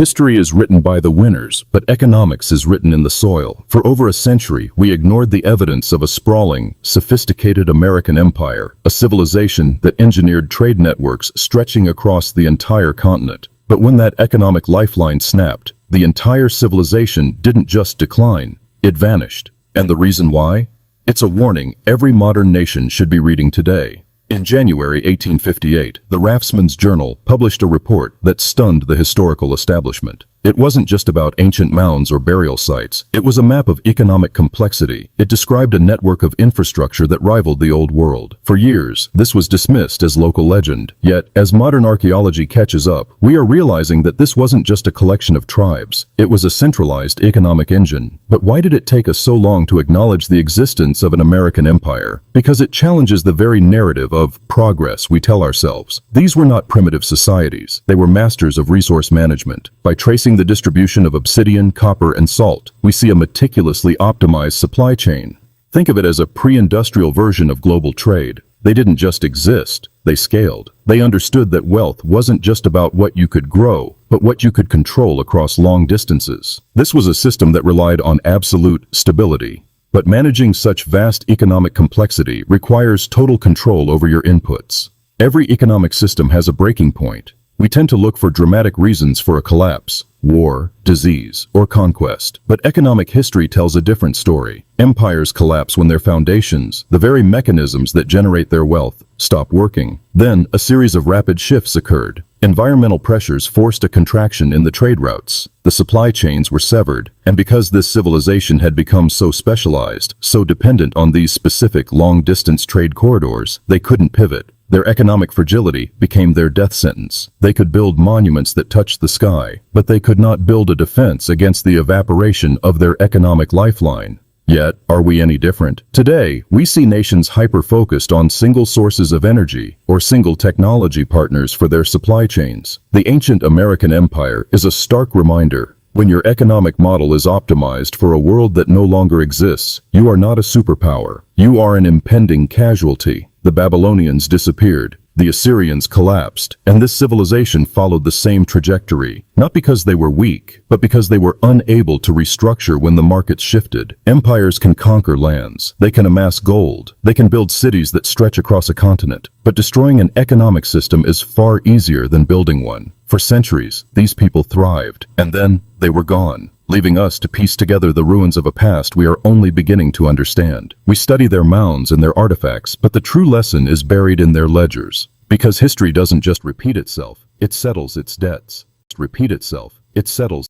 History is written by the winners, but economics is written in the soil. For over a century, we ignored the evidence of a sprawling, sophisticated American empire, a civilization that engineered trade networks stretching across the entire continent. But when that economic lifeline snapped, the entire civilization didn't just decline, it vanished. And the reason why? It's a warning every modern nation should be reading today. In January 1858, the Raftsmen's Journal published a report that stunned the historical establishment. It wasn't just about ancient mounds or burial sites. It was a map of economic complexity. It described a network of infrastructure that rivaled the old world. For years, this was dismissed as local legend. Yet, as modern archaeology catches up, we are realizing that this wasn't just a collection of tribes. It was a centralized economic engine. But why did it take us so long to acknowledge the existence of an American empire? Because it challenges the very narrative of progress we tell ourselves. These were not primitive societies. They were masters of resource management. By tracing the distribution of obsidian, copper, and salt, we see a meticulously optimized supply chain. Think of it as a pre-industrial version of global trade. They didn't just exist, they scaled. They understood that wealth wasn't just about what you could grow, but what you could control across long distances. This was a system that relied on absolute stability. But managing such vast economic complexity requires total control over your inputs. Every economic system has a breaking point. We tend to look for dramatic reasons for a collapse: war, disease, or conquest. But economic history tells a different story. Empires collapse when their foundations, the very mechanisms that generate their wealth, stop working. Then, a series of rapid shifts occurred. Environmental pressures forced a contraction in the trade routes. The supply chains were severed, and because this civilization had become so specialized, so dependent on these specific long-distance trade corridors, they couldn't pivot. Their economic fragility became their death sentence. They could build monuments that touched the sky, but they could not build a defense against the evaporation of their economic lifeline. Yet, are we any different? Today, we see nations hyper-focused on single sources of energy or single technology partners for their supply chains. The ancient American empire is a stark reminder. When your economic model is optimized for a world that no longer exists, you are not a superpower. You are an impending casualty. The Babylonians disappeared, the Assyrians collapsed, and this civilization followed the same trajectory, not because they were weak, but because they were unable to restructure when the markets shifted. Empires can conquer lands, they can amass gold, they can build cities that stretch across a continent, but destroying an economic system is far easier than building one. For centuries, these people thrived, and then they were gone, leaving us to piece together the ruins of a past we are only beginning to understand. We study their mounds and their artifacts, but the true lesson is buried in their ledgers. Because history doesn't just repeat itself, it settles its debts. Repeat itself, it settles